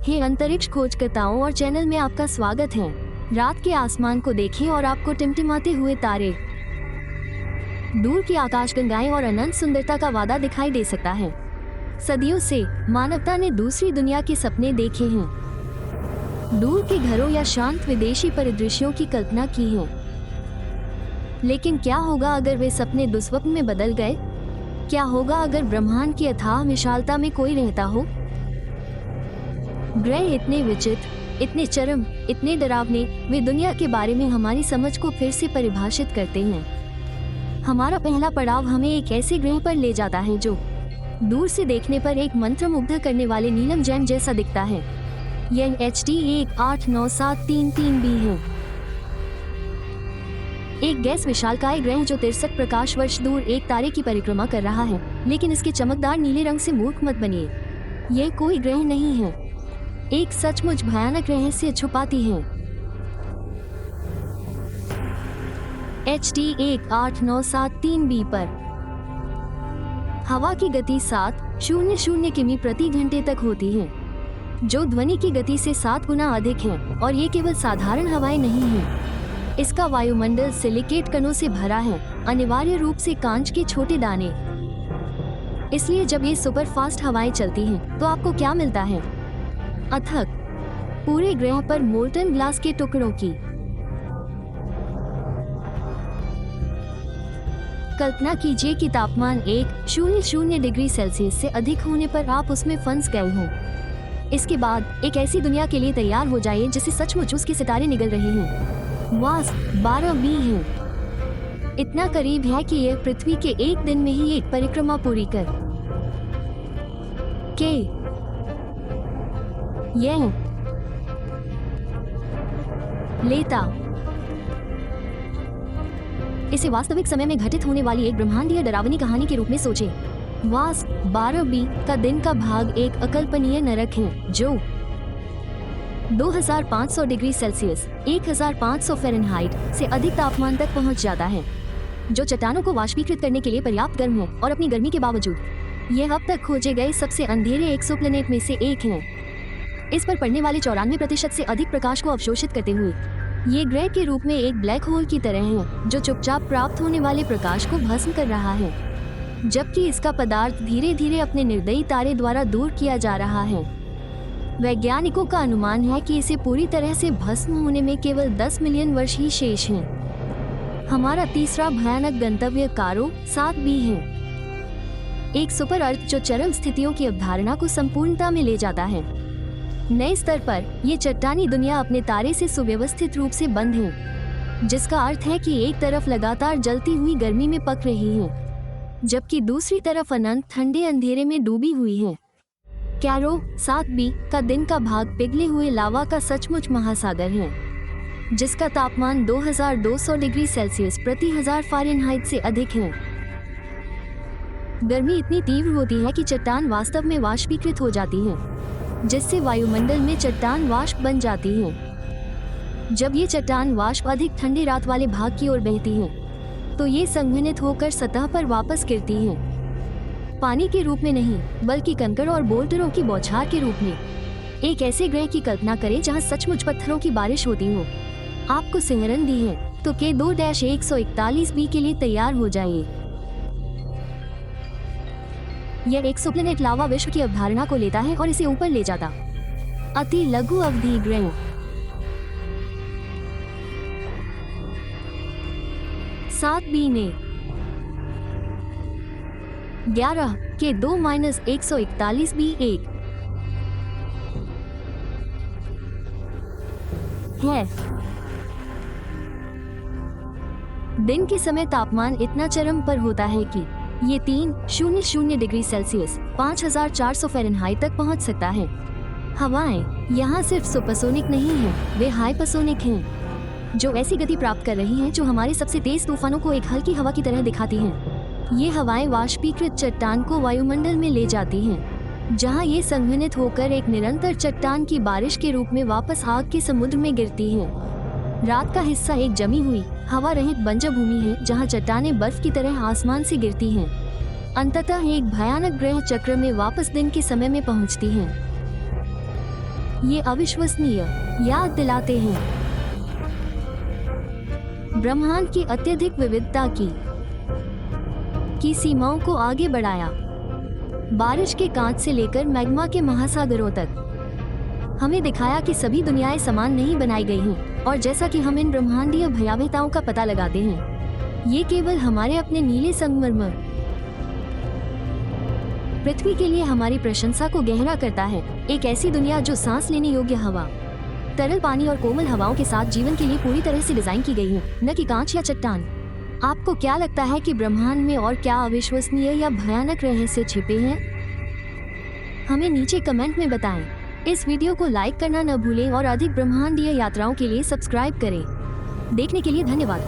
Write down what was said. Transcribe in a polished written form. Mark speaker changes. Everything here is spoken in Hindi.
Speaker 1: हे अंतरिक्ष खोजकर्ताओं और चैनल में आपका स्वागत है। रात के आसमान को देखें और आपको टिमटिमाते हुए तारे, दूर की आकाशगंगाएं और अनंत सुंदरता का वादा दिखाई दे सकता है। सदियों से मानवता ने दूसरी दुनिया के सपने देखे हैं, दूर के घरों या शांत विदेशी परिदृश्यों की कल्पना की है। लेकिन क्या होगा अगर वे सपने दुस्वप्न में बदल गए? क्या होगा अगर ब्रह्मांड की अथाह विशालता में कोई रहता हो? ग्रह इतने विचित्र, इतने चरम, इतने डरावने, वे दुनिया के बारे में हमारी समझ को फिर से परिभाषित करते हैं। हमारा पहला पड़ाव हमें एक ऐसे ग्रह पर ले जाता है जो दूर से देखने पर एक मंत्रमुग्ध करने वाले नीलम जैम जैसा दिखता है। यह HD 189733b है, एक गैस विशालकाय ग्रह जो 63 प्रकाश वर्ष दूर एक तारे की परिक्रमा कर रहा है। लेकिन इसके चमकदार नीले रंग से मूर्ख मत बनिए, यह कोई ग्रह नहीं है, एक सचमुच भयानक रहस्य छुपाती है। HD 189733b पर हवा की गति 700 किमी प्रति घंटे तक होती है, जो ध्वनि की गति से 7 गुना अधिक है। और ये केवल साधारण हवाएं नहीं हैं। इसका वायुमंडल सिलिकेट कणों से भरा है, अनिवार्य रूप से कांच के छोटे दाने। इसलिए जब ये सुपर फास्ट हवाएं चलती हैं, तो आपको क्या मिलता है? अथक, पूरे ग्रह पर मोल्टन ग्लास के टुकड़ों की कल्पना कीजिए कि तापमान 100 डिग्री सेल्सियस से अधिक होने पर आप उसमें फंस गए हों। इसके बाद एक ऐसी दुनिया के लिए तैयार हो जाइए जिसे सचमुच उसके सितारे निगल रहे हैं। वास्प 12b है, इतना करीब है कि यह पृथ्वी के एक दिन में ही एक परिक्रमा पूरी कर के यह लेता। इसे वास्तविक समय में घटित होने वाली एक ब्रह्मांडीय डरावनी कहानी के रूप में सोचें। वास्प 12b का दिन का भाग एक अकल्पनीय नरक है जो 2500 डिग्री सेल्सियस 1500 फ़ारेनहाइट से अधिक तापमान तक पहुंच जाता है, जो चट्टानों को वाष्पीकृत करने के लिए पर्याप्त गर्म है। और अपनी गर्मी के बावजूद यह अब तक खोजे गए सबसे अंधेरे एक्सोप्लैनेट में से एक है, इस पर पड़ने वाले 94% से अधिक प्रकाश को अवशोषित करते हुए। ये ग्रह के रूप में एक ब्लैक होल की तरह है, जो चुपचाप प्राप्त होने वाले प्रकाश को भस्म कर रहा है, जबकि इसका पदार्थ धीरे धीरे अपने निर्दयी तारे द्वारा दूर किया जा रहा है। वैज्ञानिकों का अनुमान है कि इसे पूरी तरह से भस्म होने में केवल 10 मिलियन वर्ष ही शेष हैं। हमारा तीसरा भयानक गंतव्य कारो 7b है, एक सुपर अर्थ जो चरम स्थितियों की अवधारणा को संपूर्णता में ले जाता है। नए स्तर पर ये चट्टानी दुनिया अपने तारे से सुव्यवस्थित रूप से बंद है, जिसका अर्थ है कि एक तरफ लगातार जलती हुई गर्मी में पक रही है, जबकि दूसरी तरफ अनंत ठंडे अंधेरे में डूबी हुई है। कैरो 7b का दिन का भाग पिघले हुए लावा का सचमुच महासागर है, जिसका तापमान 2200 डिग्री सेल्सियस प्रति 1000 फ़ारेनहाइट से अधिक है। गर्मी इतनी तीव्र होती है कि चट्टान वास्तव में वाष्पीकृत हो जाती है, जिससे वायुमंडल में चट्टान वाष्प बन जाती है। जब ये चट्टान वाष्प अधिक ठंडे रात वाले भाग की ओर बहती है, तो ये संघनित होकर सतह पर वापस गिरती है, पानी के रूप में नहीं बल्कि कंकड़ और बोल्टरों की बौछार के रूप में। एक ऐसे ग्रह की कल्पना करें जहां सचमुच पत्थरों की बारिश होती हो। आपको सिमरन दी है तो K2-141b के लिए तैयार हो जाइए। यह एक्सोप्लैनेट लावा विश्व की अवधारणा को लेता है और इसे ऊपर ले जाता। अति लघु अवधि ग्रह 7b ने 11 K2-141b है। दिन के समय तापमान इतना चरम पर होता है कि ये 300 डिग्री सेल्सियस 5400 फ़ारेनहाइट तक पहुंच सकता है। हवाएं यहाँ सिर्फ सुपरसोनिक नहीं हैं, वे हाइपरसोनिक हैं, जो ऐसी गति प्राप्त कर रही हैं जो हमारे सबसे तेज तूफानों को एक हल्की हवा की तरह दिखाती हैं। ये हवाएं वाष्पीकृत चट्टान को वायुमंडल में ले जाती हैं, जहां ये संघनित होकर एक निरंतर चट्टान की बारिश के रूप में वापस आग के समुद्र में गिरती हैं। रात का हिस्सा एक जमी हुई हवा रहित बंजर भूमि है, जहां चट्टानें बर्फ की तरह आसमान से गिरती हैं। अंततः एक भयानक ग्रह चक्र में वापस दिन के समय में पहुंचती हैं। ये अविश्वसनीय याद दिलाते हैं ब्रह्मांड की अत्यधिक विविधता की सीमाओं को आगे बढ़ाया। बारिश के कांच से लेकर मैग्मा के महासागरों तक हमें दिखाया कि सभी दुनियाएं समान नहीं बनाई गई हैं, और जैसा कि हम इन ब्रह्मांडीय भयावहताओं का पता लगाते हैं, ये केवल हमारे अपने नीले संगमरमर पृथ्वी के लिए हमारी प्रशंसा को गहरा करता है। एक ऐसी दुनिया जो सांस लेने योग्य हवा, तरल पानी और कोमल हवाओं के साथ जीवन के लिए पूरी तरह से डिजाइन की गई है, न कि कांच या चट्टान। आपको क्या लगता है कि ब्रह्मांड में और क्या अविश्वसनीय या भयानक रहस्य छिपे हैं? हमें नीचे कमेंट में बताएं। इस वीडियो को लाइक करना न भूलें और अधिक ब्रह्मांडीय यात्राओं के लिए सब्सक्राइब करें। देखने के लिए धन्यवाद।